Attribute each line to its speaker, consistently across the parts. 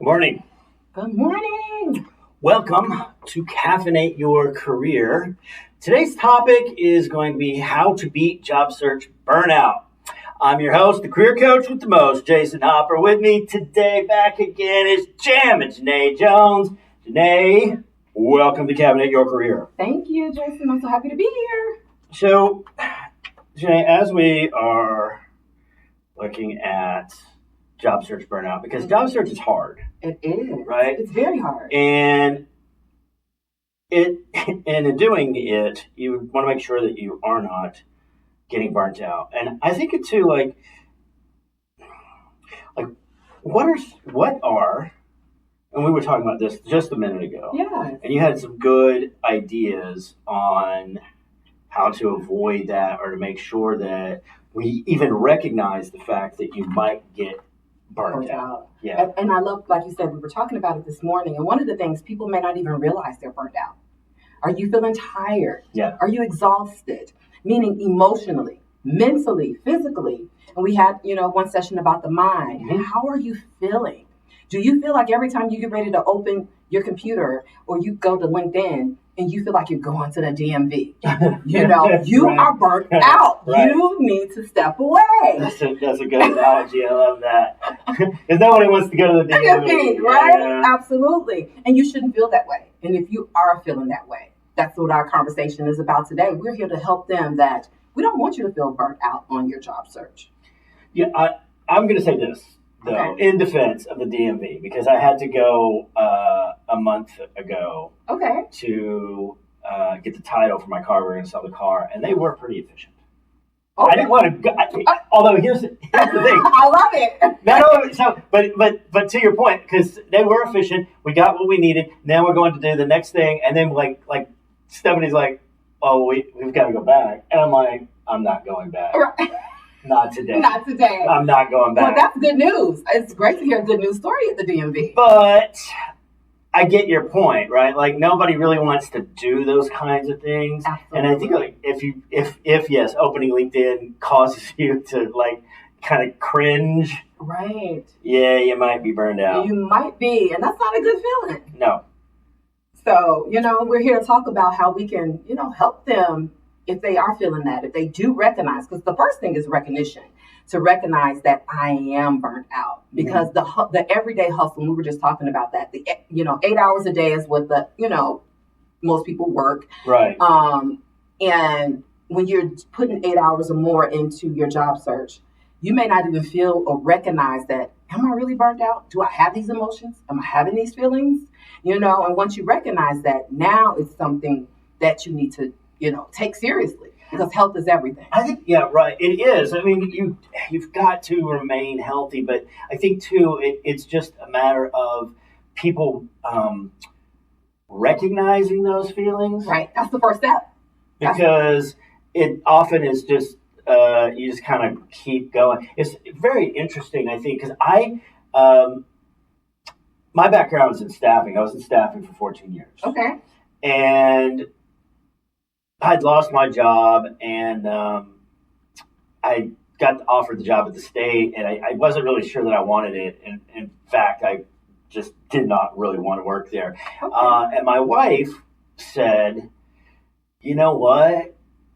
Speaker 1: Good morning.
Speaker 2: Good morning.
Speaker 1: Welcome to Caffeinate Your Career. Today's topic is going to be how to beat job search burnout. I'm your host, the career coach with the most, Jason Hopper. With me today, back again, is Jam and Janae Jones. Janae, welcome to Caffeinate Your Career.
Speaker 2: Thank you, Jason. I'm so happy to be here.
Speaker 1: So, Janae, as we are looking at job search burnout, because job search is hard.
Speaker 2: It is.
Speaker 1: Right?
Speaker 2: It's very hard.
Speaker 1: And in doing it, you want to make sure that you are not getting burnt out. And I think it too, like what are, and we were talking about this just a minute ago.
Speaker 2: Yeah.
Speaker 1: And you had some good ideas on how to avoid that or to make sure that we even recognize the fact that you might get burnt out. Yeah.
Speaker 2: And I love, like you said, we were talking about it this morning. And one of the things people may not even realize they're burnt out. Are you feeling tired?
Speaker 1: Yeah.
Speaker 2: Are you exhausted? Meaning emotionally, mentally, physically. And we had, one session about the mind.
Speaker 1: Mm-hmm.
Speaker 2: How are you feeling? Do you feel like every time you get ready to open your computer or you go to LinkedIn and you feel like you're going to the DMV? You
Speaker 1: Right.
Speaker 2: are burnt out.
Speaker 1: Right.
Speaker 2: You need to step away.
Speaker 1: That's a good analogy. I love that. Because nobody wants to go to the DMV,
Speaker 2: right?
Speaker 1: Yeah.
Speaker 2: Absolutely. And you shouldn't feel that way. And if you are feeling that way, that's what our conversation is about today. We're here to help them that we don't want you to feel burnt out on your job search.
Speaker 1: Yeah, I'm going to say this, though, in defense of the DMV, because I had to go a month ago to get the title for my car. We were going to sell the car, and they were pretty efficient.
Speaker 2: Okay.
Speaker 1: I didn't want to go. Although here's the thing.
Speaker 2: I love it.
Speaker 1: But to your point, because they were efficient, we got what we needed. Now we're going to do the next thing, and then like Stephanie's like, "Oh, we've got to go back," and I'm like, "I'm not going back.
Speaker 2: Right.
Speaker 1: Not today.
Speaker 2: Not today.
Speaker 1: I'm not going back."
Speaker 2: Well, that's good news. It's great to hear a good news story at the DMV.
Speaker 1: But I get your point, right? Like nobody really wants to do those kinds of things.
Speaker 2: Absolutely.
Speaker 1: And I think like if yes, opening LinkedIn causes you to like kind of cringe.
Speaker 2: Right.
Speaker 1: Yeah, you might be burned out.
Speaker 2: You might be, and that's not a good feeling.
Speaker 1: No.
Speaker 2: So, we're here to talk about how we can, help them if they are feeling that, if they do recognize, because the first thing is recognition, to recognize that I am burnt out, because the everyday hustle, and we were just talking about that, 8 hours a day is what most people work.
Speaker 1: Right.
Speaker 2: And when you're putting 8 hours or more into your job search, you may not even feel or recognize that, am I really burnt out? Do I have these emotions? Am I having these feelings? And once you recognize that, now it's something that you need to, take seriously, because health is everything.
Speaker 1: I think, yeah, right. It is. I mean, you've got to remain healthy, but I think too, it's just a matter of people recognizing those feelings.
Speaker 2: Right. That's the first step.
Speaker 1: Because it often is just, you just kind of keep going. It's very interesting, I think, because my background is in staffing. I was in staffing for 14 years.
Speaker 2: Okay. And
Speaker 1: I'd lost my job, and I got offered the job at the state, and I wasn't really sure that I wanted it. And in fact, I just did not really want to work there. Okay. And my wife said, "You know what?"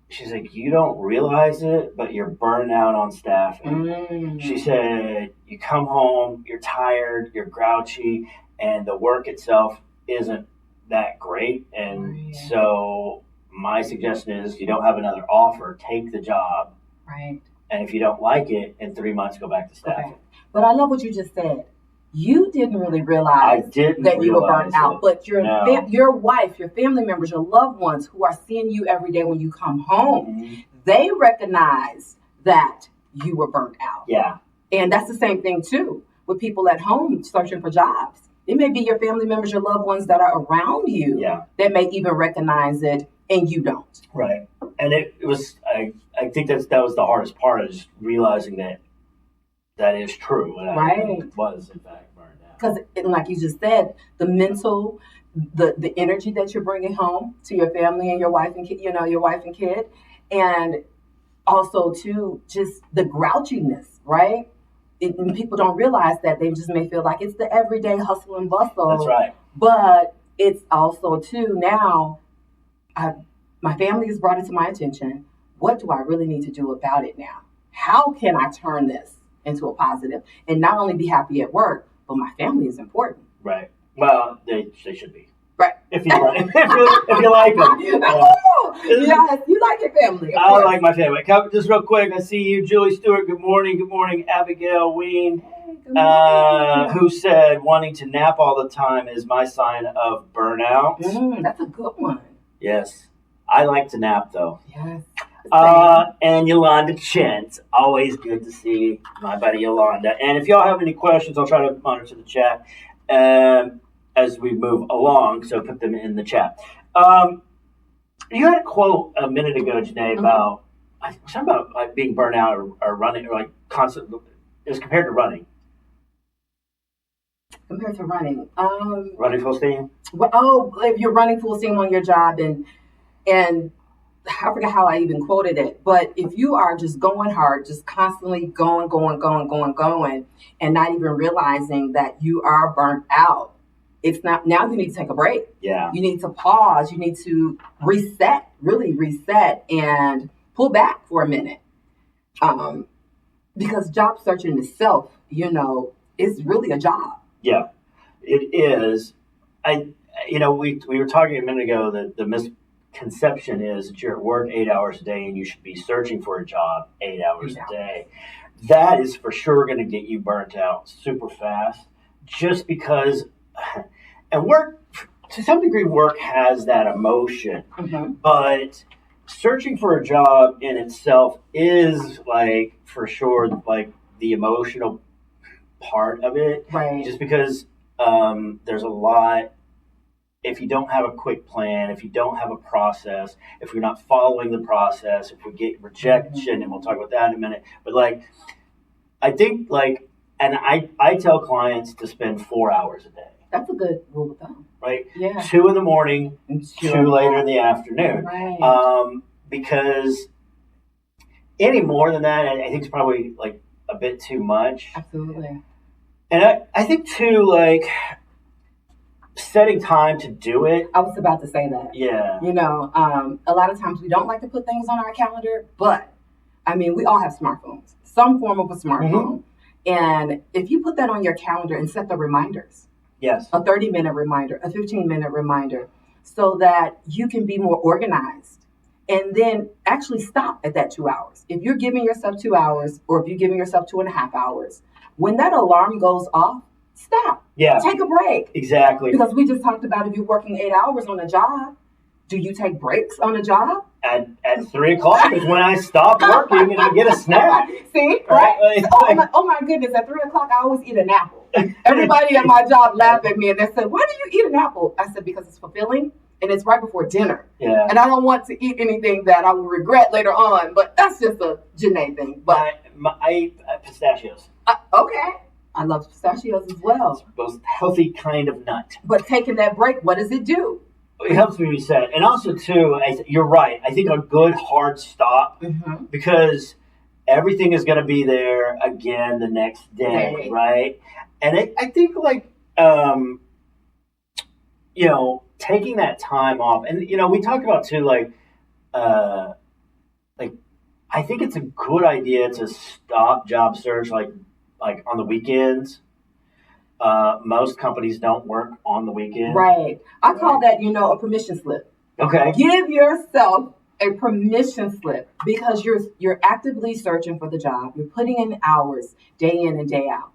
Speaker 1: She's like, "You don't realize it, but you're burned out on staffing." She said, "You come home, you're tired, you're grouchy, and the work itself isn't that great. And so my suggestion is you don't have another offer, take the job.
Speaker 2: Right.
Speaker 1: And if you don't like it, in 3 months, go back to staffing."
Speaker 2: Okay. But I love what you just said. You didn't really realize that you were burnt out, but your wife, your family members, your loved ones who are seeing you every day when you come home, they recognize that you were burnt out.
Speaker 1: Yeah.
Speaker 2: And that's the same thing too with people at home searching for jobs. It may be your family members, your loved ones that are around you that may even recognize it, and you don't.
Speaker 1: Right. And it was, I think that was the hardest part, is just realizing that is true. And I was, in fact, burned out.
Speaker 2: Because, like you just said, the mental, the energy that you're bringing home to your family and your wife and kid, your wife and kid, and also too, just the grouchiness, right? and people don't realize that they just may feel like it's the everyday hustle and bustle.
Speaker 1: That's right.
Speaker 2: But it's also too now. My family has brought it to my attention. What do I really need to do about it now? How can I turn this into a positive and not only be happy at work, but my family is important.
Speaker 1: Right. Well, they should be.
Speaker 2: Right.
Speaker 1: If you like, if you like them.
Speaker 2: Yes, you like your family.
Speaker 1: I like my family. Just real quick, I see you, Julie Stewart. Good morning. Good morning, Abigail Ween. Who said wanting to nap all the time is my sign of burnout.
Speaker 2: That's a good one.
Speaker 1: Yes. I like to nap, though.
Speaker 2: Yes.
Speaker 1: And Yolanda Chent. Always good to see my buddy Yolanda. And if y'all have any questions, I'll try to monitor the chat as we move along. So put them in the chat. You had a quote a minute ago, Janae, about something about like being burnt out or running, or like constant, as compared to running.
Speaker 2: Compared to running,
Speaker 1: running full steam.
Speaker 2: If you're running full steam on your job, and I forget how I even quoted it, but if you are just going hard, just constantly going, and not even realizing that you are burnt out, it's not, now you need to take a break.
Speaker 1: Yeah.
Speaker 2: You need to pause. You need to really reset and pull back for a minute. Because job searching itself, is really a job.
Speaker 1: Yeah, it is. We were talking a minute ago that the misconception is that you're at work 8 hours a day and you should be searching for a job 8 hours a day. That is for sure going to get you burnt out super fast, just because. And work, to some degree, work has that emotion, but searching for a job in itself is like, for sure, like the emotional part of it.
Speaker 2: Right.
Speaker 1: Just because there's a lot, if you don't have a quick plan, if you don't have a process, if you're not following the process, if we get rejection, and we'll talk about that in a minute. But like, I think like, and I tell clients to spend 4 hours a day.
Speaker 2: That's a good rule of thumb.
Speaker 1: Right?
Speaker 2: Yeah.
Speaker 1: 2 in the morning, 2 later in the afternoon.
Speaker 2: Right.
Speaker 1: Because any more than that, I think it's probably like a bit too much.
Speaker 2: Absolutely.
Speaker 1: And I think too, like, setting time to do it.
Speaker 2: I was about to say that.
Speaker 1: Yeah.
Speaker 2: A lot of times we don't like to put things on our calendar, but I mean, we all have smartphones, some form of a smartphone. And if you put that on your calendar and set the reminders,
Speaker 1: yes,
Speaker 2: a 30-minute reminder, a 15-minute reminder, so that you can be more organized, and then actually stop at that 2 hours. If you're giving yourself 2 hours, or if you're giving yourself 2.5 hours, when that alarm goes off, stop.
Speaker 1: Yeah.
Speaker 2: Take a break.
Speaker 1: Exactly.
Speaker 2: Because we just talked about, if you're working 8 hours on a job, do you take breaks on a job?
Speaker 1: At 3 o'clock is when I stop working and I get a snack.
Speaker 2: See, right? Oh my goodness! At 3 o'clock, I always eat an apple. Everybody at my job laughed at me and they said, "Why do you eat an apple?" I said, "Because it's fulfilling and it's right before dinner.
Speaker 1: Yeah.
Speaker 2: And I don't want to eat anything that I will regret later on." But that's just a Janae thing. But
Speaker 1: I pistachios.
Speaker 2: Okay. I love pistachios as well.
Speaker 1: It's the most healthy kind of nut.
Speaker 2: But taking that break, what does it do?
Speaker 1: It helps me reset. And also, too, you're right. I think a good hard stop, because everything is going to be there again the next day, right? And I think, like, taking that time off. And, we talk about, too, like, I think it's a good idea to stop job search, like on the weekends. Most companies don't work on the weekend.
Speaker 2: Right. I call that, a permission slip.
Speaker 1: Okay.
Speaker 2: Give yourself a permission slip, because you're actively searching for the job. You're putting in hours day in and day out.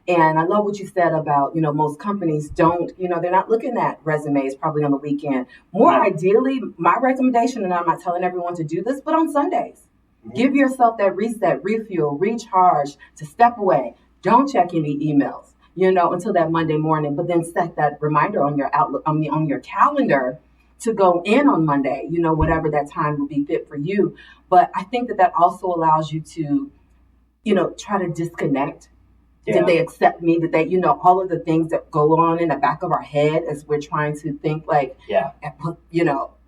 Speaker 2: And I love what you said about, most companies don't, they're not looking at resumes probably on the weekend. More ideally, my recommendation, and I'm not telling everyone to do this, but on Sundays, give yourself that reset, refuel, recharge, to step away. Don't check any emails, until that Monday morning, but then set that reminder on your Outlook, on your calendar to go in on Monday, whatever that time will be fit for you. But I think that also allows you to, try to disconnect. Yeah. Did they accept me? Did they, all of the things that go on in the back of our head as we're trying to think like,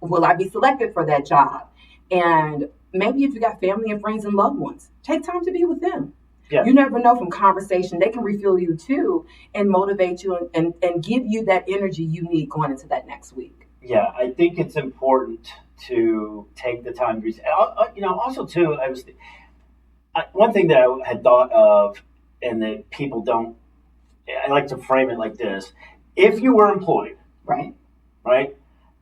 Speaker 2: will I be selected for that job? And maybe if you got family and friends and loved ones, take time to be with them.
Speaker 1: Yeah.
Speaker 2: You never know, from conversation, they can refuel you too and motivate you and give you that energy you need going into that next week.
Speaker 1: Yeah, I think it's important to take the time to reset. Also too, one thing that I had thought of, and that people don't. I like to frame it like this: if you were employed,
Speaker 2: Right.
Speaker 1: right,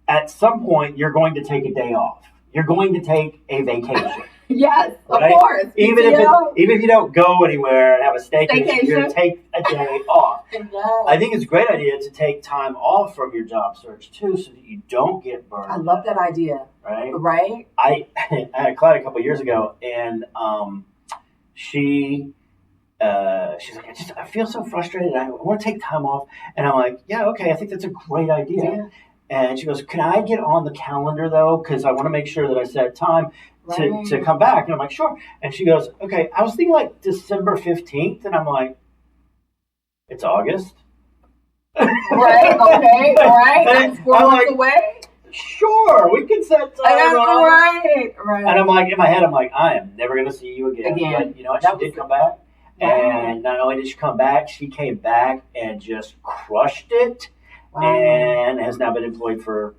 Speaker 1: at some point you're going to take a day off. You're going to take a vacation.
Speaker 2: Yes,
Speaker 1: right?
Speaker 2: Of course.
Speaker 1: Even if you don't go anywhere and have a staycation, you're going to take a day off.
Speaker 2: Yes.
Speaker 1: I think it's a great idea to take time off from your job search too, so that you don't get burned.
Speaker 2: I love that idea.
Speaker 1: Right?
Speaker 2: Right.
Speaker 1: I had a client a couple of years ago, and she's like, I feel so frustrated. I want to take time off, and I'm like, yeah, okay, I think that's a great idea.
Speaker 2: Yeah.
Speaker 1: And she goes, can I get on the calendar though? Because I want to make sure that I set time to come back. And I'm like, sure. And she goes, okay, I was thinking like December 15th. And I'm like, it's August.
Speaker 2: Right, okay, right. That's 4 months away.
Speaker 1: Sure, we can set time.
Speaker 2: Right.
Speaker 1: And I'm like, in my head, I'm like, I am never going to see you again. But you know what? She did come back. And not only did she come back, she came back and just crushed it. Wow. And has now been employed for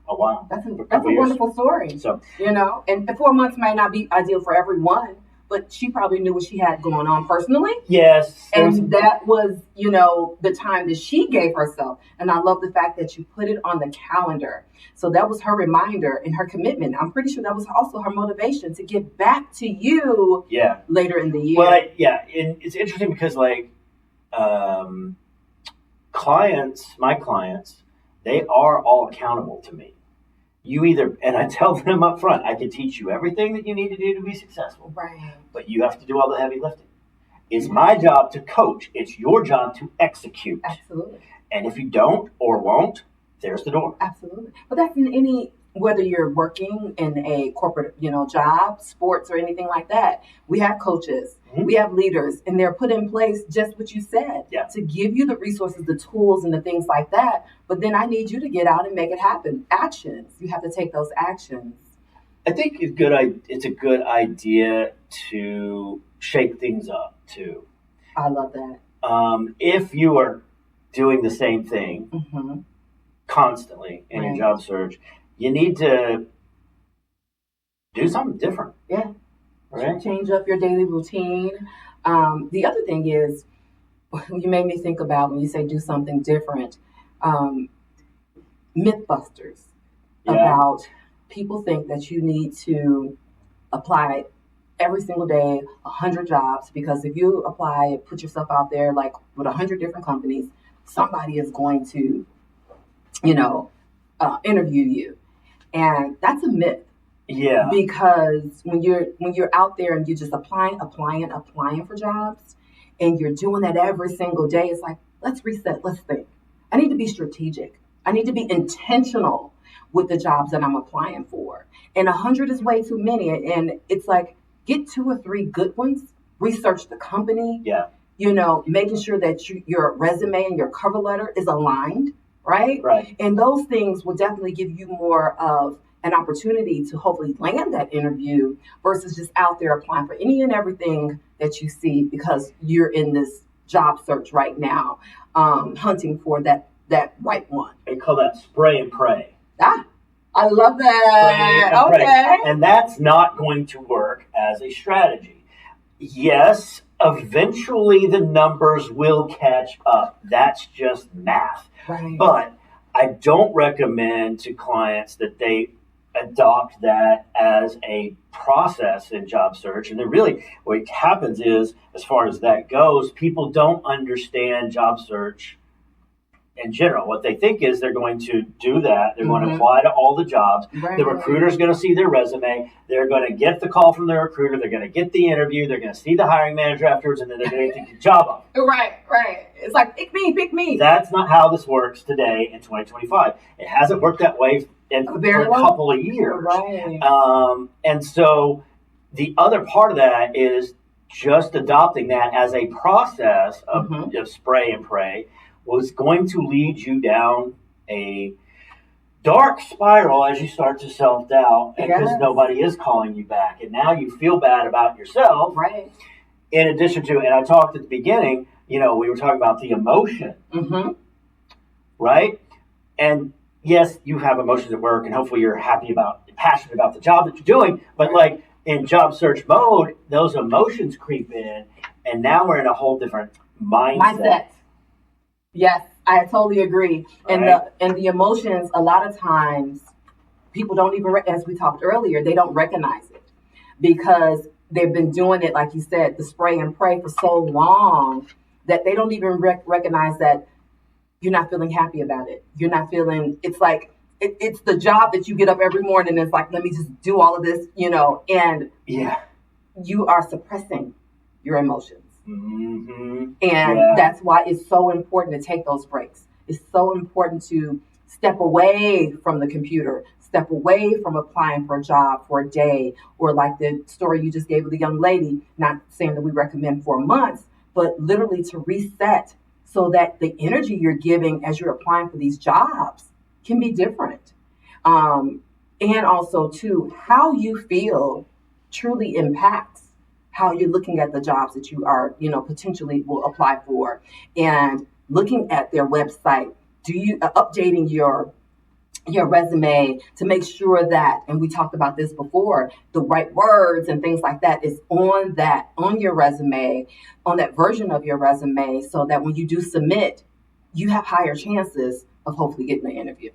Speaker 1: a while.
Speaker 2: That's a wonderful story. So, and 4 months might not be ideal for everyone, but she probably knew what she had going on personally.
Speaker 1: Yes.
Speaker 2: And that was, the time that she gave herself. And I love the fact that you put it on the calendar. So that was her reminder and her commitment. I'm pretty sure that was also her motivation to get back to you later in the year.
Speaker 1: Well, and it's interesting because my clients, they are all accountable to me. And I tell them up front, I can teach you everything that you need to do to be successful.
Speaker 2: Right.
Speaker 1: But you have to do all the heavy lifting. It's my job to coach. It's your job to execute.
Speaker 2: Absolutely.
Speaker 1: And if you don't or won't, there's the door.
Speaker 2: Absolutely. But that's in whether you're working in a corporate, job, sports, or anything like that. We have coaches, we have leaders, and they're put in place just what you said to give you the resources, the tools, and the things like that. But then I need you to get out and make it happen. Actions. You have to take those actions.
Speaker 1: I think it's a good idea to shake things up too.
Speaker 2: I love that.
Speaker 1: If you are doing the same thing constantly in your job search, you need to do something different.
Speaker 2: Yeah.
Speaker 1: Right?
Speaker 2: Change up your daily routine. The other thing is, you made me think about when you say do something different, Mythbusters about people think that you need to apply every single day 100 jobs, because if you apply, put yourself out there like with 100 different companies, somebody is going to, interview you. And that's a myth.
Speaker 1: Yeah.
Speaker 2: Because when you're out there and you're just applying for jobs, and you're doing that every single day, it's like, let's reset, let's think. I need to be strategic. I need to be intentional with the jobs that I'm applying for. And 100 is way too many. And it's like, get 2 or 3 good ones, research the company.
Speaker 1: Yeah.
Speaker 2: Making sure that your resume and your cover letter is aligned, right?
Speaker 1: Right.
Speaker 2: And those things will definitely give you more of an opportunity to hopefully land that interview versus just out there applying for any and everything that you see, because you're in this job search right now, hunting for that right one.
Speaker 1: They call that spray and pray.
Speaker 2: I love that.
Speaker 1: Okay. And that's not going to work as a strategy. Yes, eventually the numbers will catch up. That's just math.
Speaker 2: Right.
Speaker 1: But I don't recommend to clients that they adopt that as a process in job search. And then really what happens is, as far as that goes, people don't understand job search in general. What they think is they're going to do that. They're going to apply to all the jobs.
Speaker 2: Right.
Speaker 1: The recruiter's going to see their resume. They're going to get the call from their recruiter. They're going to get the interview. They're going to see the hiring manager afterwards, and then they're going to get the job up.
Speaker 2: Right. It's like, pick me.
Speaker 1: That's not how this works today in 2025. It hasn't worked that way for a couple of years.
Speaker 2: Right.
Speaker 1: And so the other part of that is just adopting that as a process of spray and pray was going to lead you down a dark spiral as you start to self-doubt because nobody is calling you back. And now you feel bad about yourself.
Speaker 2: Right.
Speaker 1: in addition to, and I talked at the beginning, we were talking about the emotion,
Speaker 2: Mm-hmm.
Speaker 1: right? And yes, you have emotions at work, and hopefully you're passionate about the job that you're doing. But like in job search mode, those emotions creep in, and now we're in a whole different mindset.
Speaker 2: Yes, I totally agree.
Speaker 1: Right.
Speaker 2: And the emotions, a lot of times, people don't even, as we talked earlier, they don't recognize it because they've been doing it, like you said, the spray and pray for so long that they don't even recognize that you're not feeling happy about it. You're not feeling, it's like, it's the job that you get up every morning and it's like, let me just do all of this, and
Speaker 1: Yeah.
Speaker 2: you are suppressing your emotions.
Speaker 1: Mm-hmm.
Speaker 2: And that's why it's so important to take those breaks. It's so important to step away from the computer, step away from applying for a job for a day, or like the story you just gave of the young lady, not saying that we recommend for months, but literally to reset so that the energy you're giving as you're applying for these jobs can be different. And also, too, how you feel truly impacts how you're looking at the jobs that you are, potentially will apply for, and looking at their website. Do you updating your resume to make sure that, and we talked about this before, the right words and things like that is on your resume, on that version of your resume, so that when you do submit, you have higher chances of hopefully getting the interview.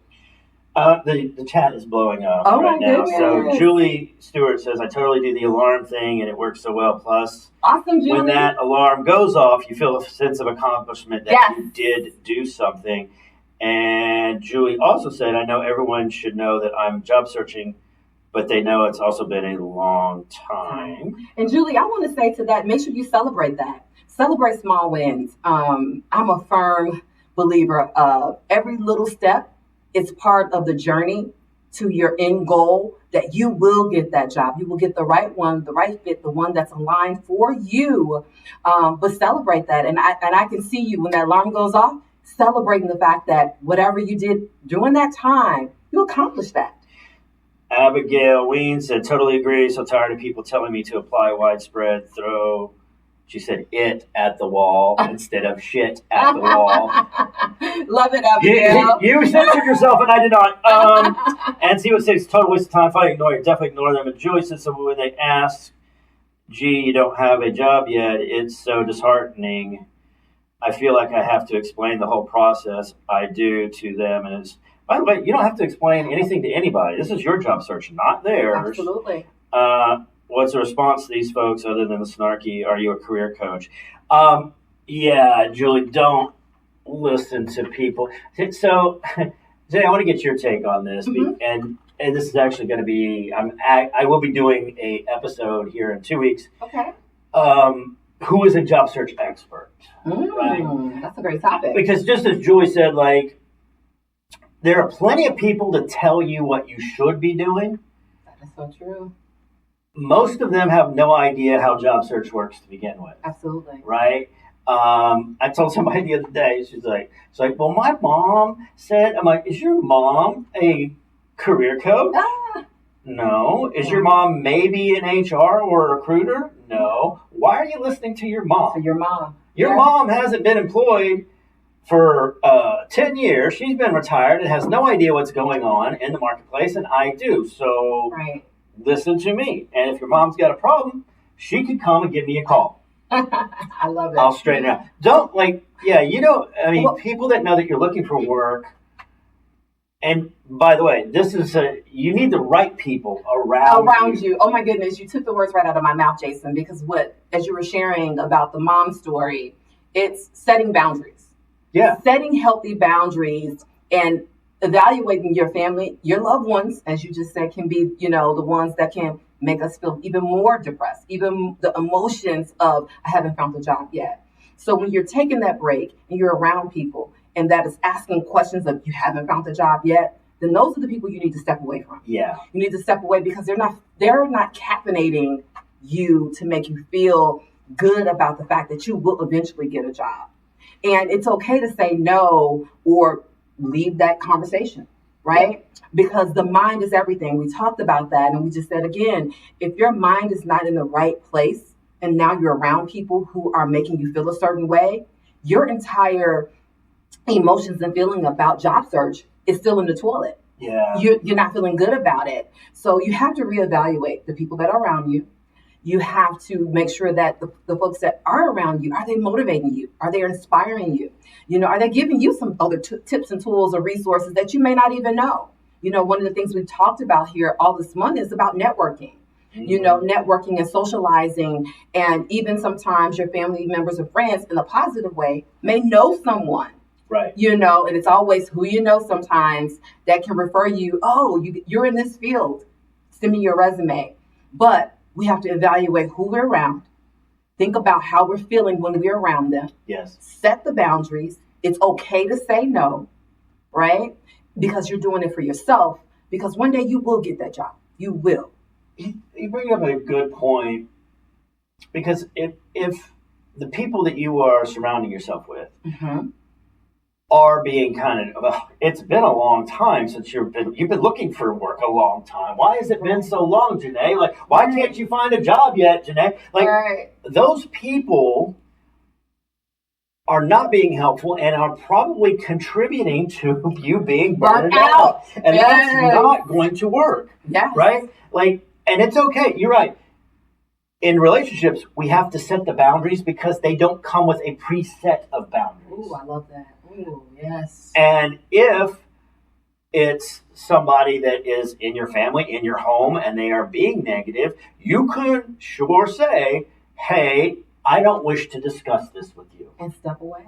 Speaker 1: The chat is blowing up right now.
Speaker 2: Goodness.
Speaker 1: So Julie Stewart says, I totally do the alarm thing and it works so well. Plus,
Speaker 2: awesome, Julie.
Speaker 1: When that alarm goes off, you feel a sense of accomplishment that you did do something. And Julie also said, I know everyone should know that I'm job searching, but they know it's also been a long time.
Speaker 2: And Julie, I want to say to that, make sure you celebrate that. Celebrate small wins. I'm a firm believer of every little step. It's part of the journey to your end goal, that you will get that job. You will get the right one, the right fit, the one that's aligned for you. But celebrate that. And I can see you when that alarm goes off, celebrating the fact that whatever you did during that time, you accomplished that.
Speaker 1: Abigail Ween said, totally agree. So tired of people telling me to apply widespread, she said it at the wall instead of shit at the wall.
Speaker 2: Love it, Abigail.
Speaker 1: You censored yourself and I did not. And see what says, total waste of time. If I ignore it, definitely ignore them. And Joyce said, so when they ask, gee, you don't have a job yet, it's so disheartening. I feel like I have to explain the whole process I do to them. And it's, by the way, you don't have to explain anything to anybody. This is your job search, not theirs.
Speaker 2: Absolutely.
Speaker 1: What's the response to these folks other than the snarky, are you a career coach? Yeah, Julie, don't listen to people. So today I want to get your take on this. And this is actually going to be, I will be doing a episode here in 2 weeks.
Speaker 2: Okay.
Speaker 1: Who is a job search expert?
Speaker 2: Right? That's a great topic.
Speaker 1: Because just as Julie said, like, there are plenty of people to tell you what you should be doing.
Speaker 2: That is so true.
Speaker 1: Most of them have no idea how job search works to begin with.
Speaker 2: Absolutely.
Speaker 1: Right? I told somebody the other day, she's like, well, my mom said, I'm like, is your mom a career coach? No. Is your mom maybe an HR or a recruiter? No. Why are you listening to your mom?
Speaker 2: To your mom.
Speaker 1: Your mom hasn't been employed for 10 years. She's been retired and has no idea what's going on in the marketplace, and I do. So listen to me. And if your mom's got a problem, she could come and give me a call.
Speaker 2: I love it.
Speaker 1: I'll straighten it out. Don't people that know that you're looking for work. And by the way, you need the right people around
Speaker 2: you. Oh my goodness, you took the words right out of my mouth, Jason, because as you were sharing about the mom story, it's setting boundaries.
Speaker 1: Yeah.
Speaker 2: Setting healthy boundaries and evaluating your family, your loved ones, as you just said, can be, the ones that can make us feel even more depressed, even the emotions of, I haven't found a job yet. So when you're taking that break and you're around people and that is asking questions of, you haven't found a job yet, then those are the people you need to step away from.
Speaker 1: Yeah.
Speaker 2: You need to step away because they're not caffeinating you to make you feel good about the fact that you will eventually get a job. And it's okay to say no or leave that conversation, right? Yeah. Because the mind is everything. We talked about that. And we just said, again, if your mind is not in the right place, and now you're around people who are making you feel a certain way, your entire emotions and feeling about job search is still in the toilet.
Speaker 1: Yeah.
Speaker 2: You're not feeling good about it. So you have to reevaluate the people that are around you. You have to make sure that the folks that are around you, are they motivating you? Are they inspiring you? Are they giving you some other tips and tools or resources that you may not even know? One of the things we've talked about here all this month is about networking. Networking and socializing, and even sometimes your family members and friends in a positive way may know someone.
Speaker 1: Right.
Speaker 2: And it's always who sometimes that can refer you, you're in this field, send me your resume. But we have to evaluate who we're around, think about how we're feeling when we're around them.
Speaker 1: Yes.
Speaker 2: Set the boundaries. It's okay to say no, right? Because you're doing it for yourself, because one day you will get that job. You will.
Speaker 1: You bring up a good point, because if the people that you are surrounding yourself with are being it's been a long time since you've been looking for work a long time. Why has it been so long, Janae? Like, why can't you find a job yet, Janae? Like, those people are not being helpful and are probably contributing to you being burned out. And that's not going to work.
Speaker 2: Yes.
Speaker 1: Right? Like, and it's okay. You're right. In relationships, we have to set the boundaries because they don't come with a preset of boundaries.
Speaker 2: Ooh, I love that. Ooh, yes.
Speaker 1: And if it's somebody that is in your family, in your home, and they are being negative, you could sure say, hey, I don't wish to discuss this with you.
Speaker 2: And step away.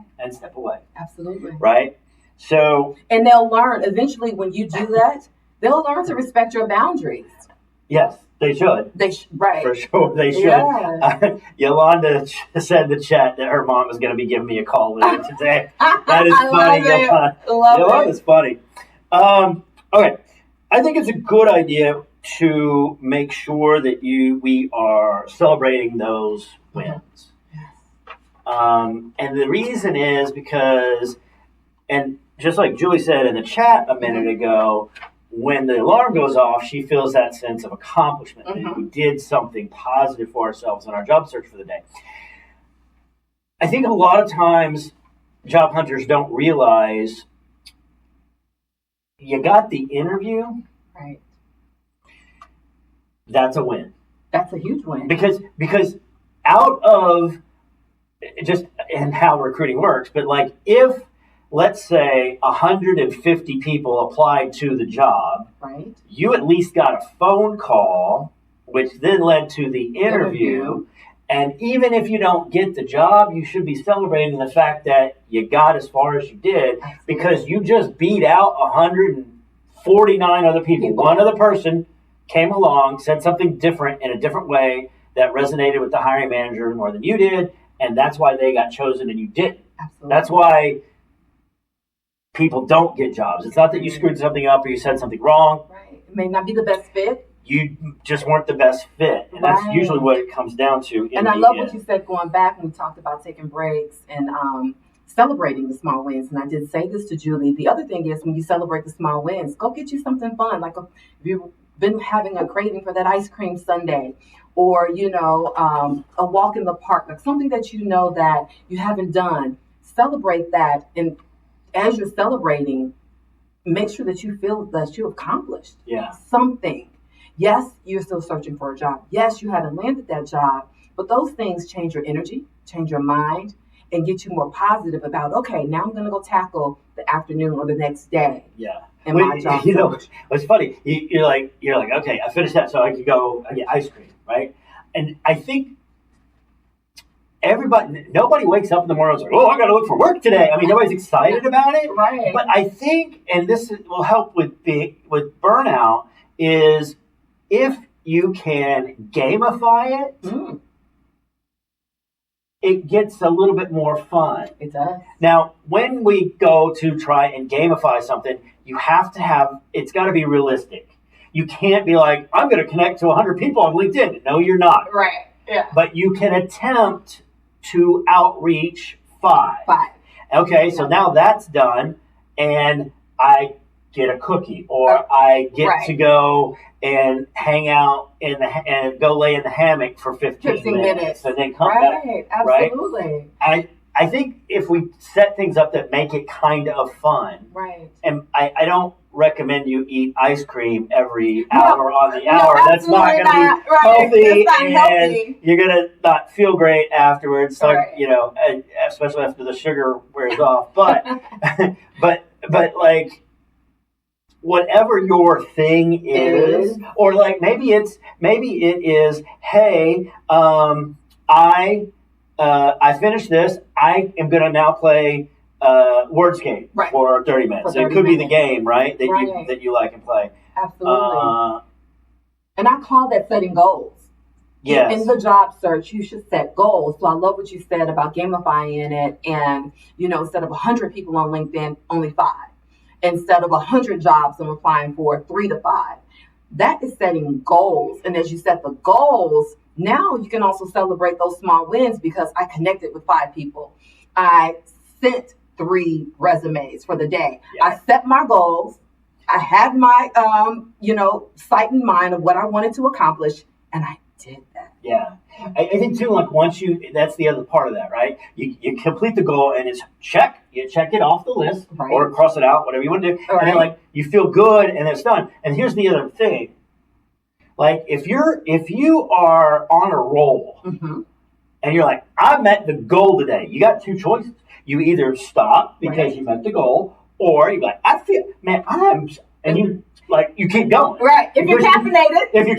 Speaker 2: Absolutely.
Speaker 1: Right? So.
Speaker 2: And they'll learn, eventually when you do that, they'll learn to respect your boundaries.
Speaker 1: Yes, they should.
Speaker 2: Right.
Speaker 1: For sure, they should.
Speaker 2: Yeah.
Speaker 1: Yolanda said in the chat that her mom is going to be giving me a call later today. That is funny, Yolanda. Yolanda's funny. Okay, I think it's a good idea to make sure that we are celebrating those wins. And the reason is because, and just like Julie said in the chat a minute ago, when the alarm goes off, she feels that sense of accomplishment. That we did something positive for ourselves in our job search for the day. I think a lot of times job hunters don't realize you got the interview.
Speaker 2: Right.
Speaker 1: That's a win.
Speaker 2: That's a huge win.
Speaker 1: Because out of just and how recruiting works, but like if, let's say 150 people applied to the job,
Speaker 2: right?
Speaker 1: You at least got a phone call, which then led to the interview. And even if you don't get the job, you should be celebrating the fact that you got as far as you did. Absolutely. Because you just beat out 149 other people. One other person came along, said something different in a different way that resonated with the hiring manager more than you did. And that's why they got chosen and you didn't.
Speaker 2: Absolutely.
Speaker 1: That's why people don't get jobs. It's not that you screwed something up or you said something wrong.
Speaker 2: Right. It may not be the best fit.
Speaker 1: You just weren't the best fit. And that's usually what it comes down to.
Speaker 2: And I love what you said going back when we talked about taking breaks and celebrating the small wins. And I did say this to Julie. The other thing is when you celebrate the small wins, go get you something fun. Like if you've been having a craving for that ice cream sundae, or, a walk in the park, like something that you know that you haven't done. Celebrate that. And as you're celebrating, make sure that you feel that you accomplished something. Yes, you're still searching for a job. Yes, you haven't landed that job, but those things change your energy, change your mind, and get you more positive about, okay, now I'm going to go tackle the afternoon or the next day.
Speaker 1: Yeah.
Speaker 2: In my job.
Speaker 1: It's funny. You're like, okay, I finished that, so I could go get ice cream, right? And I think nobody wakes up in the morning and says, oh, I got to look for work today. I mean, nobody's excited about it.
Speaker 2: Right.
Speaker 1: But I think, and this will help with burnout, is if you can gamify it, it gets a little bit more fun.
Speaker 2: It does.
Speaker 1: Now, when we go to try and gamify something, you have to it's got to be realistic. You can't be like, I'm going to connect to 100 people on LinkedIn. No, you're not.
Speaker 2: Right. Yeah.
Speaker 1: But you can attempt to outreach 5. Okay, so now that's done. And I get a cookie, or I get
Speaker 2: right.
Speaker 1: to go and hang out and go lay in the hammock for 15 minutes and then come back.
Speaker 2: Right, absolutely.
Speaker 1: Right? I think if we set things up that make it kind of fun,
Speaker 2: right.
Speaker 1: And I don't recommend you eat ice cream every hour on the hour. That's not going to be healthy, and you're going to not feel great afterwards. So, you know, especially after the sugar wears off. But, but like, whatever your thing is, or like maybe it is, hey, I finished this. I am going to now play Wordscape for 30 minutes. It could be the game, right? That you like and play.
Speaker 2: Absolutely. And I call that setting goals.
Speaker 1: Yes.
Speaker 2: In the job search, you should set goals. So I love what you said about gamifying it, and you know, instead of 100 people on LinkedIn, only 5. Instead of 100 jobs I'm applying for, 3 to 5. That is setting goals. And as you set the goals, now you can also celebrate those small wins, because I connected with 5 people. I sent 3 resumes for the day. Yeah. I set my goals. I had my, sight in mind of what I wanted to accomplish, and I did that.
Speaker 1: Yeah. I think too, like that's the other part of that, right? You complete the goal and it's check. You check it off the list or cross it out, whatever you want to do. And then like you feel good and it's done. And here's the other thing. Like if you are on a roll and you're like, I met the goal today, you got 2 choices. You either stop because you met the goal, or you're like, and you keep going.
Speaker 2: Right. If you're caffeinated.
Speaker 1: You're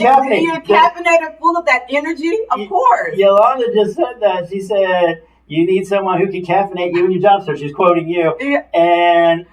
Speaker 2: caffeinated, full of that energy, of course.
Speaker 1: Yolanda just said that. She said, you need someone who can caffeinate you in your job search. She's quoting you.
Speaker 2: Yeah.
Speaker 1: And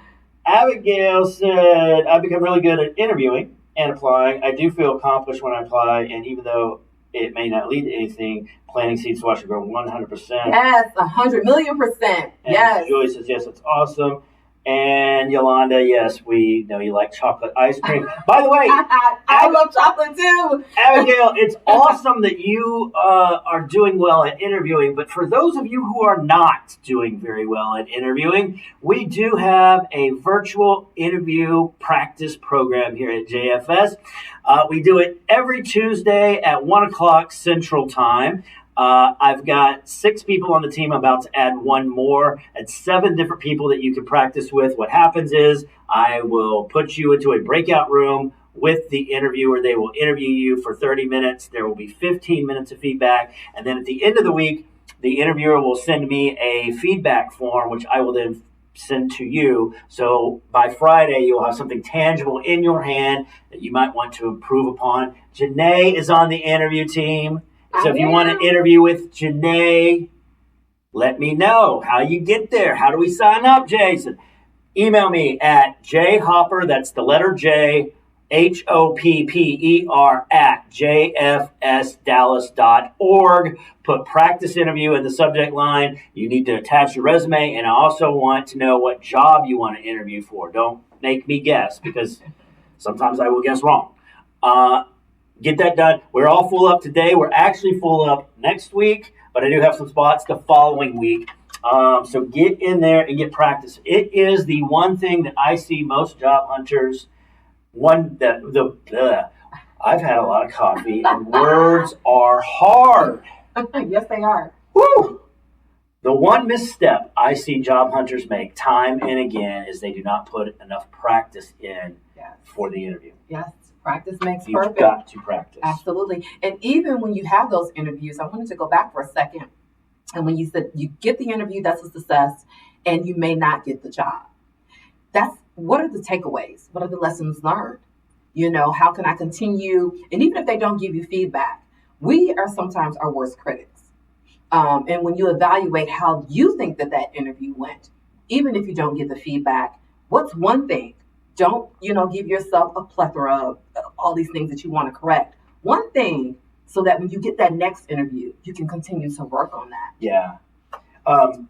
Speaker 1: Abigail said, I've become really good at interviewing and applying. I do feel accomplished when I apply, and even though it may not lead to anything, planting seeds to watch it grow 100%.
Speaker 2: Yes, 100,000,000%.
Speaker 1: And
Speaker 2: yes.
Speaker 1: Joy says, yes, it's awesome. And Yolanda, yes, we know you like chocolate ice cream. By the way,
Speaker 2: I love chocolate too.
Speaker 1: Abigail, it's awesome that you are doing well at interviewing. But for those of you who are not doing very well at interviewing, we do have a virtual interview practice program here at JFS. We do it every Tuesday at 1 o'clock Central Time. I've got 6 people on the team. I'm about to add 1 more. It's 7 different people that you can practice with. What happens is I will put you into a breakout room with the interviewer. They will interview you for 30 minutes. There will be 15 minutes of feedback. And then at the end of the week, the interviewer will send me a feedback form, which I will then send to you. So by Friday, you'll have something tangible in your hand that you might want to improve upon. Janae is on the interview team. So if you want to interview with Janae, let me know how you get there. How do we sign up, Jason? Email me at jhopper, that's the letter J, HOPPER at jfsdallas.org. Put practice interview in the subject line. You need to attach your resume, and I also want to know what job you want to interview for. Don't make me guess, because sometimes I will guess wrong. Get that done. We're all full up today. We're actually full up next week, but I do have some spots the following week. So get in there and get practice. It is the one thing that I see most job hunters. I've had a lot of coffee, and words are hard.
Speaker 2: Yes, they are.
Speaker 1: Woo! The one misstep I see job hunters make time and again is they do not put enough practice in for the interview.
Speaker 2: Yes. Practice makes perfect.
Speaker 1: You've got to practice.
Speaker 2: Absolutely. And even when you have those interviews, I wanted to go back for a second. And when you said you get the interview, that's a success, and you may not get the job. What are the takeaways? What are the lessons learned? You know, how can I continue? And even if they don't give you feedback, we are sometimes our worst critics. And when you evaluate how you think that interview went, even if you don't get the feedback, what's one thing? Don't, give yourself a plethora of all these things that you want to correct. One thing, so that when you get that next interview, you can continue to work on that.
Speaker 1: Yeah.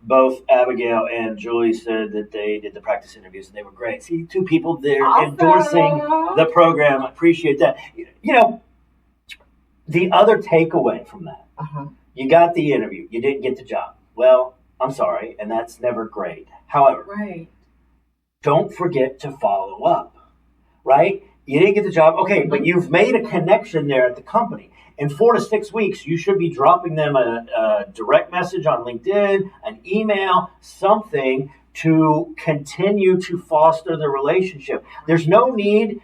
Speaker 1: Both Abigail and Julie said that they did the practice interviews and they were great. See, 2 people there endorsing the program. I appreciate that. The other takeaway from that, you got the interview. You didn't get the job. Well, I'm sorry, and that's never great. However, don't forget to follow up. right? You didn't get the job. Okay, but you've made a connection there at the company. In 4 to 6 weeks, you should be dropping them a direct message on LinkedIn, an email, something to continue to foster the relationship. There's no need,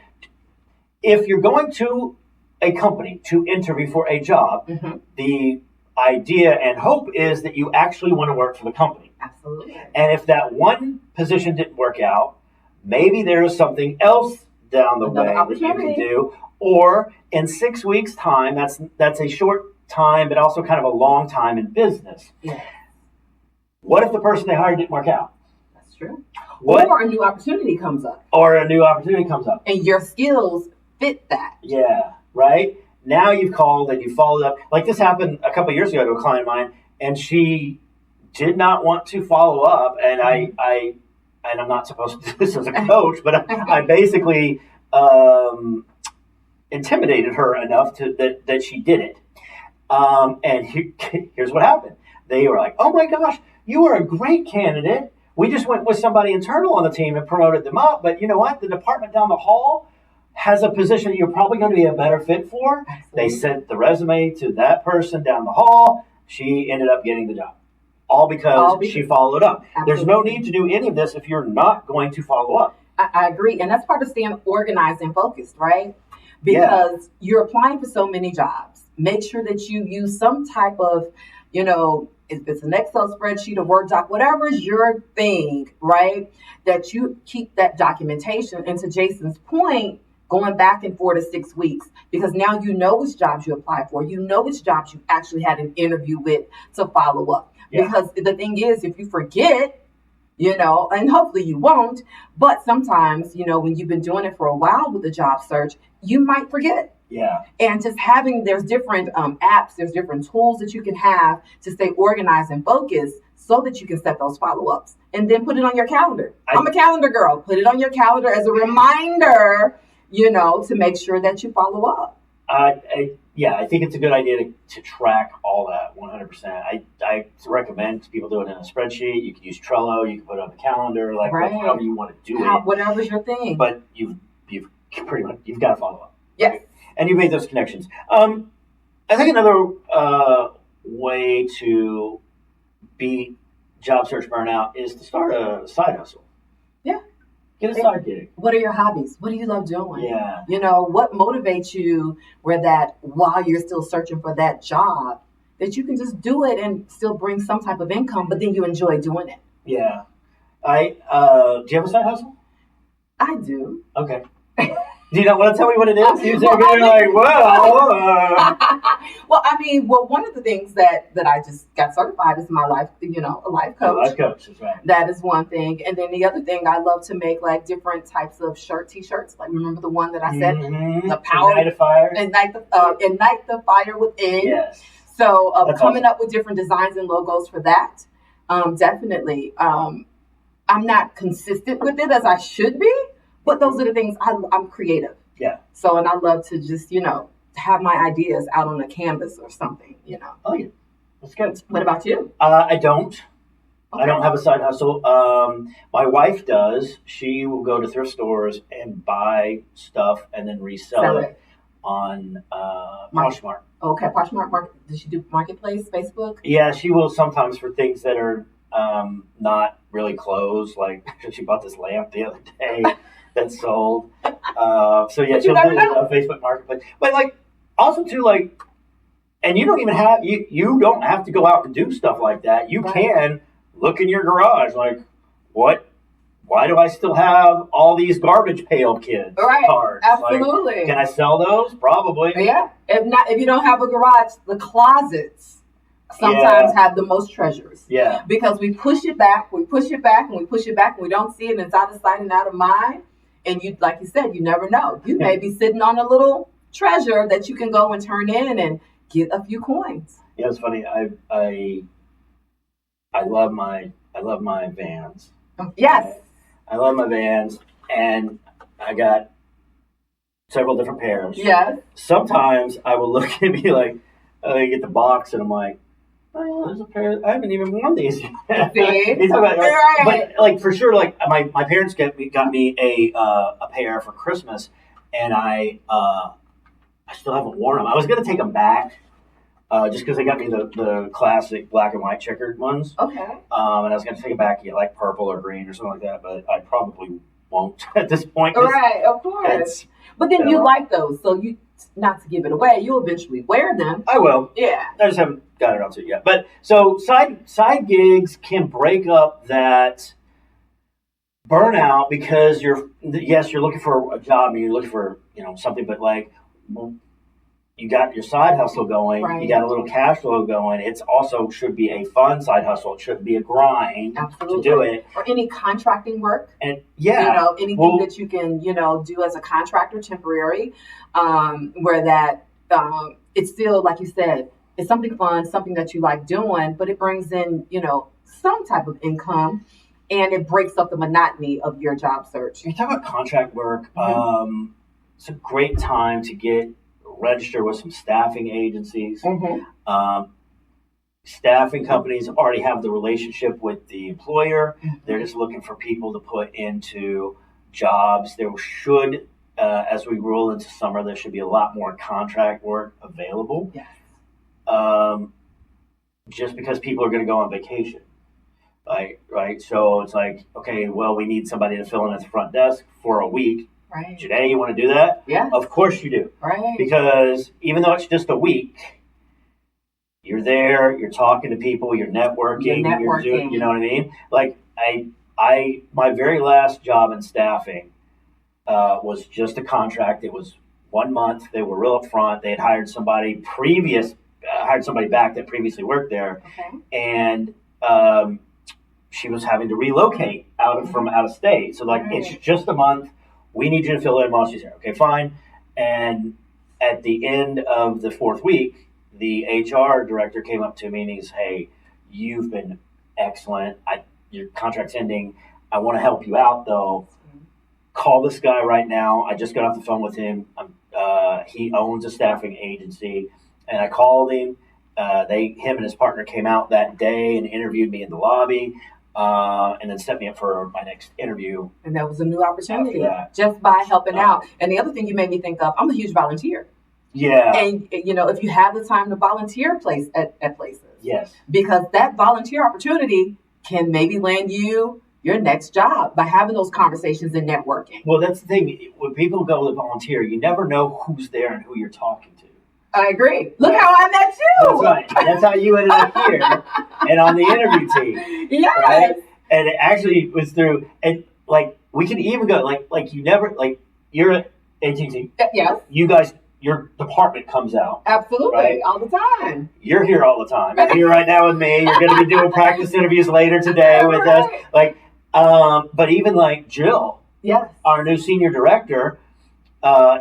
Speaker 1: if you're going to a company to interview for a job, the idea and hope is that you actually want to work for the company.
Speaker 2: Absolutely.
Speaker 1: And if that one position didn't work out, maybe there's something else down the way that you can do. Or in 6 weeks' time, that's a short time, but also kind of a long time in business.
Speaker 2: Yes.
Speaker 1: What if the person they hired didn't work out?
Speaker 2: That's true. Or a new opportunity comes up.
Speaker 1: And
Speaker 2: your skills fit that.
Speaker 1: Yeah, right? Now you've called and you followed up. Like this happened a couple of years ago to a client of mine, and she did not want to follow up. And and I'm not supposed to do this as a coach, but I basically intimidated her enough that she did it. And here's what happened. They were like, "Oh my gosh, you are a great candidate. We just went with somebody internal on the team and promoted them up. But you know what? The department down the hall has a position you're probably going to be a better fit for." Absolutely. They sent the resume to that person down the hall. She ended up getting the job. All because she followed up. Absolutely. There's no need to do any of this if you're not going to follow up.
Speaker 2: I agree. And that's part of staying organized and focused, right? Because you're applying for so many jobs. Make sure that you use some type of, if it's an Excel spreadsheet, a Word doc, whatever is your thing, right? That you keep that documentation. And to Jason's point, going back in 4 to 6 weeks, because now you know which jobs you applied for. You know which jobs you actually had an interview with to follow up. Yeah. Because the thing is, if you forget, and hopefully you won't, but sometimes, when you've been doing it for a while with the job search, you might forget.
Speaker 1: Yeah.
Speaker 2: And just there's different apps, there's different tools that you can have to stay organized and focused so that you can set those follow-ups and then put it on your calendar. I'm a calendar girl. Put it on your calendar as a reminder, to make sure that you follow up.
Speaker 1: I think it's a good idea to track all that 100%. I recommend people do it in a spreadsheet. You can use Trello. You can put it on the calendar, however you want to do it.
Speaker 2: Whatever's your thing.
Speaker 1: But you've pretty much got to follow up.
Speaker 2: Yes.
Speaker 1: Right? And you made those connections. I think another way to beat job search burnout is to start a side hustle.
Speaker 2: Yeah.
Speaker 1: Get a side gig.
Speaker 2: What are your hobbies? What do you love doing?
Speaker 1: Yeah.
Speaker 2: What motivates you while you're still searching for that job, that you can just do it and still bring some type of income, but then you enjoy doing it.
Speaker 1: Yeah. Do you have a side hustle?
Speaker 2: I do.
Speaker 1: Okay. Do you not want to tell me what it is? You're like,
Speaker 2: well, one of the things that I just got certified is my life, a life coach.
Speaker 1: Life coach, that's right.
Speaker 2: That is one thing. And then the other thing, I love to make different types of t-shirts. Like, remember the one that I said?
Speaker 1: Mm-hmm.
Speaker 2: The power.
Speaker 1: Ignite a fire.
Speaker 2: Ignite the fire within.
Speaker 1: Yes.
Speaker 2: So coming up with different designs and logos for that. Definitely. I'm not consistent with it as I should be. But those are the things I'm creative.
Speaker 1: Yeah.
Speaker 2: So, and I love to just, have my ideas out on a canvas or something,
Speaker 1: Oh, yeah. That's good.
Speaker 2: What about you?
Speaker 1: I don't.
Speaker 2: Okay.
Speaker 1: I don't have a side hustle. My wife does. She will go to thrift stores and buy stuff and then resell it on Poshmark.
Speaker 2: Okay, Poshmark. Does she do Marketplace, Facebook?
Speaker 1: Yeah, she will sometimes for things that are not really clothes. Like she bought this lamp the other day. That's sold. So yeah, she'll do it on Facebook Marketplace. But also too, and you don't even have you don't have to go out and do stuff like that. You can look in your garage, what? Why do I still have all these garbage pail kids cards?
Speaker 2: Absolutely.
Speaker 1: Can I sell those? Probably.
Speaker 2: Yeah. If you don't have a garage, the closets sometimes have the most treasures.
Speaker 1: Yeah.
Speaker 2: Because we push it back, and we push it back, and we don't see it, and it's out of sight and out of mind. And you, like you said, you never know. You may be sitting on a little treasure that you can go and turn in and get a few coins.
Speaker 1: Yeah, it's funny. I love my Vans.
Speaker 2: Yes.
Speaker 1: I love my Vans, and I got several different pairs.
Speaker 2: Yes.
Speaker 1: Sometimes I will look and be like, I get the box, and I'm like, oh yeah, there's a pair. I haven't even worn these.
Speaker 2: See?
Speaker 1: He's talking about,
Speaker 2: Right.
Speaker 1: but like for sure, like my parents got me a pair for Christmas, and I still haven't worn them. I was gonna take them back, just because they got me the classic black and white checkered ones.
Speaker 2: Okay.
Speaker 1: And I was gonna take them back, get like purple or green or something like that, but I probably won't at this point.
Speaker 2: Right, of course. But then you like those, so you, not to give it away, you'll eventually wear them.
Speaker 1: I will.
Speaker 2: Yeah.
Speaker 1: I just haven't got around to it yet. But so side gigs can break up that burnout because you're looking for a job and you're looking for something, but like you got your side hustle going,
Speaker 2: Right.
Speaker 1: You got a little cash flow going. It's also should be a fun side hustle. It shouldn't be a grind.
Speaker 2: Absolutely.
Speaker 1: To do it.
Speaker 2: Or any contracting work.
Speaker 1: And yeah,
Speaker 2: anything that you can, do as a contractor, temporary, where that it's still, like you said, it's something fun, something that you like doing, but it brings in, some type of income, and it breaks up the monotony of your job search.
Speaker 1: You talk about contract work. Mm-hmm. It's a great time to register with some staffing agencies.
Speaker 2: Mm-hmm.
Speaker 1: Staffing companies already have the relationship with the employer.
Speaker 2: Mm-hmm.
Speaker 1: They're just looking for people to put into jobs. There should, as we roll into summer, there should be a lot more contract work available.
Speaker 2: Yes.
Speaker 1: Just because people are going to go on vacation. Right? So it's like, okay, well, we need somebody to fill in at the front desk for a week.
Speaker 2: Right.
Speaker 1: Janae, you want to do that?
Speaker 2: Yeah.
Speaker 1: Of course you do.
Speaker 2: Right.
Speaker 1: Because even though it's just a week, you're there, you're talking to people, you're networking. You're doing, you know what I mean? Like my very last job in staffing was just a contract. It was 1 month. They were real upfront. They had hired somebody back that previously worked there.
Speaker 2: Okay.
Speaker 1: And she was having to relocate from out of state. So It's just a month. We need you to fill in while she's here. Okay, fine. And at the end of the 4th week, the HR director came up to me and he's, hey, you've been excellent. Your contract's ending. I want to help you out, though. Call this guy right now. I just got off the phone with him. He owns a staffing agency. And I called him. Him and his partner came out that day and interviewed me in the lobby. And then set me up for my next interview.
Speaker 2: And that was a new opportunity just by helping out. And the other thing you made me think of, I'm a huge volunteer.
Speaker 1: Yeah.
Speaker 2: And, if you have the time to volunteer at places.
Speaker 1: Yes.
Speaker 2: Because that volunteer opportunity can maybe land you your next job by having those conversations and networking.
Speaker 1: Well, that's the thing. When people go to volunteer, you never know who's there and who you're talking to.
Speaker 2: I agree. Look how I met you.
Speaker 1: That's right. That's how you ended up here and on the interview team.
Speaker 2: Yes.
Speaker 1: Right? And it actually was through, and like we can even go like you never you're at AT&T.
Speaker 2: Yes.
Speaker 1: You guys, your department comes out.
Speaker 2: Absolutely.
Speaker 1: Right?
Speaker 2: All the time.
Speaker 1: You're here all the time. You're here right now with me. You're going to be doing practice interviews later today with us. But even Jill,
Speaker 2: yes,
Speaker 1: our new senior director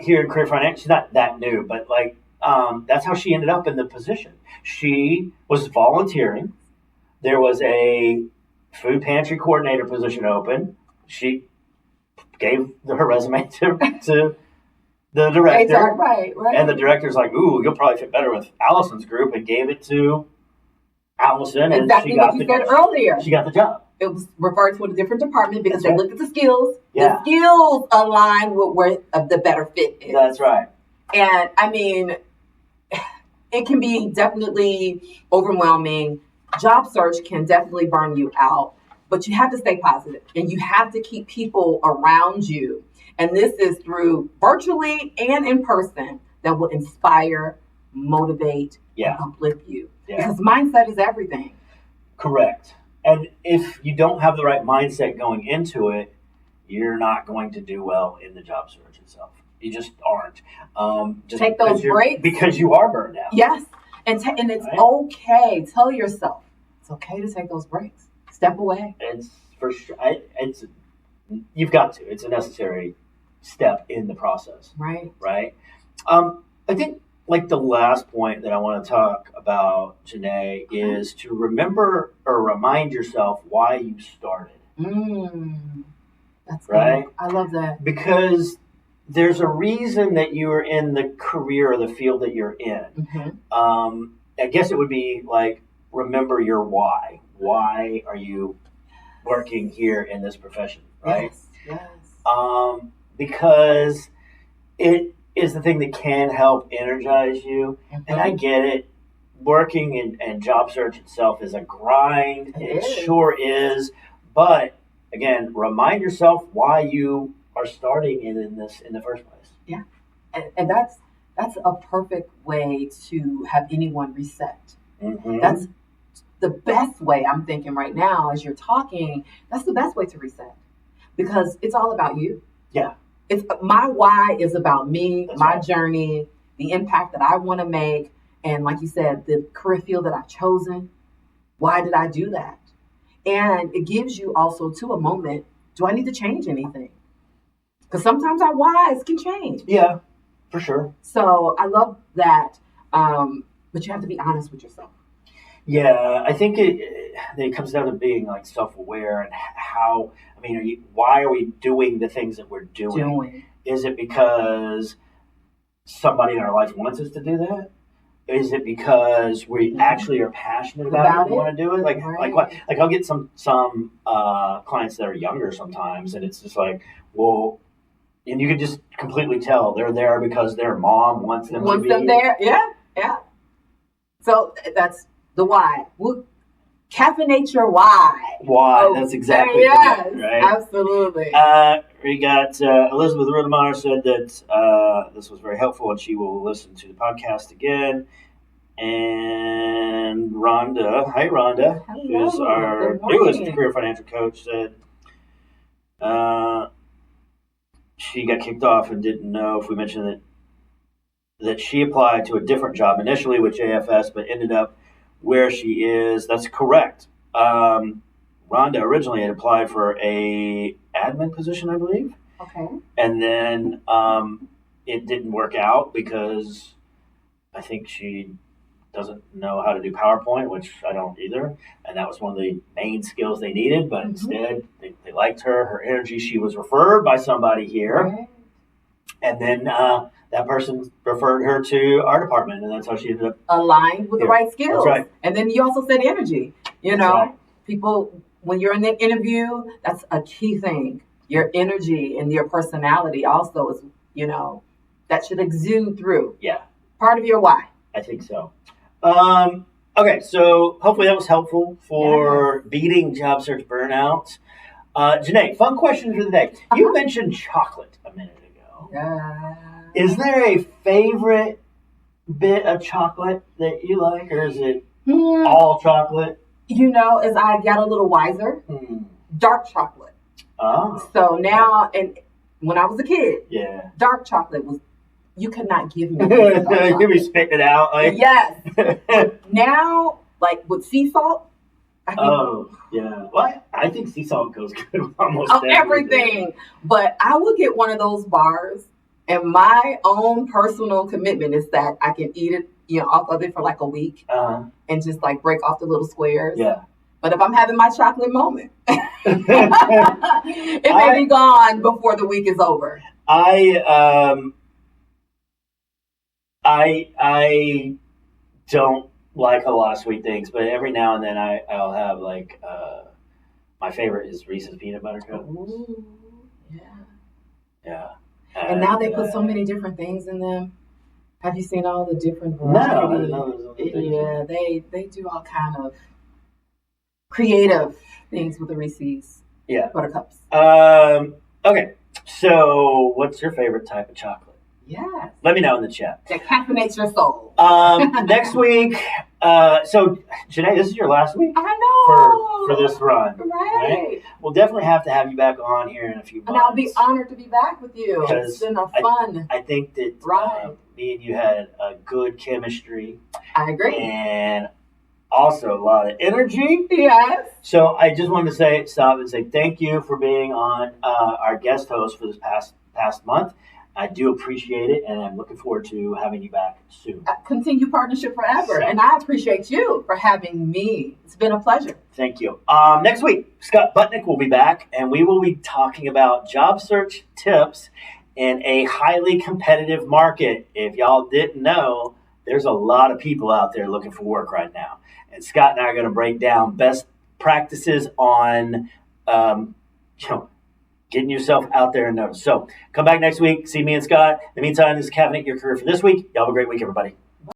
Speaker 1: here in Career Finance, she's not that new, but that's how she ended up in the position. She was volunteering. There was a food pantry coordinator position open. She gave her resume to the director.
Speaker 2: HR, right.
Speaker 1: And the director's like, ooh, you'll probably fit better with Allison's group, and gave it to Allison. And
Speaker 2: exactly
Speaker 1: she got
Speaker 2: what you said earlier.
Speaker 1: She got the job.
Speaker 2: It was referred to in a different department because they looked at the skills.
Speaker 1: Yeah.
Speaker 2: The skills align with where the better fit is.
Speaker 1: That's right.
Speaker 2: And I mean, it can be definitely overwhelming. Job search can definitely burn you out, but you have to stay positive and you have to keep people around you. And this is through virtually and in person that will inspire, motivate, and uplift you. Yeah. Because mindset is everything.
Speaker 1: Correct. And if you don't have the right mindset going into it, you're not going to do well in the job search itself. You just aren't. Just
Speaker 2: take those breaks.
Speaker 1: Because you are burned out.
Speaker 2: Yes. And it's okay. Tell yourself it's okay to take those breaks. Step away.
Speaker 1: It's for sure. You've got to. It's a necessary step in the process.
Speaker 2: Right.
Speaker 1: Right. I think the last point that I want to talk about, Janae, is to remember or remind yourself why you started.
Speaker 2: That's
Speaker 1: right.
Speaker 2: Good. I love that.
Speaker 1: Because there's a reason that you are in the career or the field that you're in.
Speaker 2: Mm-hmm.
Speaker 1: I guess it would be remember your why. Why are you working here in this profession, right?
Speaker 2: Yes.
Speaker 1: Because it is the thing that can help energize you.
Speaker 2: Mm-hmm.
Speaker 1: And I get it. Working and job search itself is a grind. It sure is. But again, remind yourself why you are starting in this in the first place.
Speaker 2: Yeah. And that's a perfect way to have anyone reset.
Speaker 1: Mm-hmm.
Speaker 2: That's the best way. I'm thinking right now as you're talking, that's the best way to reset because it's all about you.
Speaker 1: Yeah.
Speaker 2: It's my why is about me,
Speaker 1: That's
Speaker 2: my
Speaker 1: right.
Speaker 2: journey, the impact that I want to make, and like you said, the career field that I've chosen. Why did I do that? And it gives you also to a moment, do I need to change anything? Because sometimes our whys can change.
Speaker 1: Yeah, for sure.
Speaker 2: So I love that. But you have to be honest with yourself.
Speaker 1: Yeah, I think it comes down to being like self-aware and how. I mean, why are we doing the things that we're doing? Is it because somebody in our life wants us to do that? Is it because we actually are passionate about it and want to do it? Like what? Like I'll get some clients that are younger sometimes, and it's just like, well, and you can just completely tell they're there because their mom wants them to be
Speaker 2: there. Yeah. So that's the why. We'll caffeinate your why.
Speaker 1: Why? That's exactly
Speaker 2: yes,
Speaker 1: right.
Speaker 2: Absolutely.
Speaker 1: We got Elizabeth Rudemeyer said that this was very helpful and she will listen to the podcast again. And Rhonda, hi Rhonda, who's our newest career financial coach, said she got kicked off and didn't know if we mentioned that she applied to a different job initially with JFS, but ended up where she is. That's correct. Rhonda originally had applied for a admin position, I believe.
Speaker 2: Okay.
Speaker 1: And then it didn't work out because I think she doesn't know how to do PowerPoint, which I don't either. And that was one of the main skills they needed. But instead, they liked her energy. She was referred by somebody here.
Speaker 2: Okay.
Speaker 1: And then that person referred her to our department. And that's how she ended up
Speaker 2: aligned with the right skills.
Speaker 1: That's right.
Speaker 2: And then you also said energy. You know, people, when you're in that interview, that's a key thing. Your energy and your personality also is, that should exude through.
Speaker 1: Yeah.
Speaker 2: Part of your why.
Speaker 1: I think so. Okay, so hopefully that was helpful for beating job search burnout. Janae, fun question for the day. You mentioned chocolate a minute ago.
Speaker 2: Yeah.
Speaker 1: Is there a favorite bit of chocolate that you like, or is it all chocolate?
Speaker 2: As I got a little wiser, dark chocolate.
Speaker 1: Oh.
Speaker 2: So now, and when I was a kid, dark chocolate was, you could not give me.
Speaker 1: You be spitting it out. Like.
Speaker 2: Yes. Now, like with sea salt.
Speaker 1: Yeah. Well, I think sea salt goes good with almost
Speaker 2: everything. But I will get one of those bars, and my own personal commitment is that I can eat it, off of it for like a week, and just like break off the little squares.
Speaker 1: Yeah.
Speaker 2: But if I'm having my chocolate moment, it may be gone before the week is over.
Speaker 1: I don't like a lot of sweet things, but every now and then I'll have like my favorite is Reese's peanut butter cups.
Speaker 2: Ooh, yeah.
Speaker 1: Yeah.
Speaker 2: And now they put so many different things in them. Have you seen all the different varieties?
Speaker 1: No.
Speaker 2: Yeah, they do all kind of creative things with the Reese's buttercups.
Speaker 1: Okay, so what's your favorite type of chocolate?
Speaker 2: Yes.
Speaker 1: Let me know in the chat.
Speaker 2: That caffeinates your soul.
Speaker 1: Next week, so Janae, this is your last week.
Speaker 2: I know.
Speaker 1: For this run.
Speaker 2: Right.
Speaker 1: We'll definitely have to have you back on here in a few months.
Speaker 2: And I'll be honored to be back with you. It's been a fun
Speaker 1: I think that me and you had a good chemistry.
Speaker 2: I agree.
Speaker 1: And also a lot of energy.
Speaker 2: Yes.
Speaker 1: So I just wanted to stop and say thank you for being on our guest host for this past month. I do appreciate it, and I'm looking forward to having you back soon.
Speaker 2: Continue partnership forever, and I appreciate you for having me. It's been a pleasure.
Speaker 1: Thank you. Next week, Scott Butnick will be back, and we will be talking about job search tips in a highly competitive market. If y'all didn't know, there's a lot of people out there looking for work right now. And Scott and I are going to break down best practices on, you know, getting yourself out there and noticed. So come back next week. See me and Scott. In the meantime, this is Caffeinate, your career for this week. Y'all have a great week, everybody.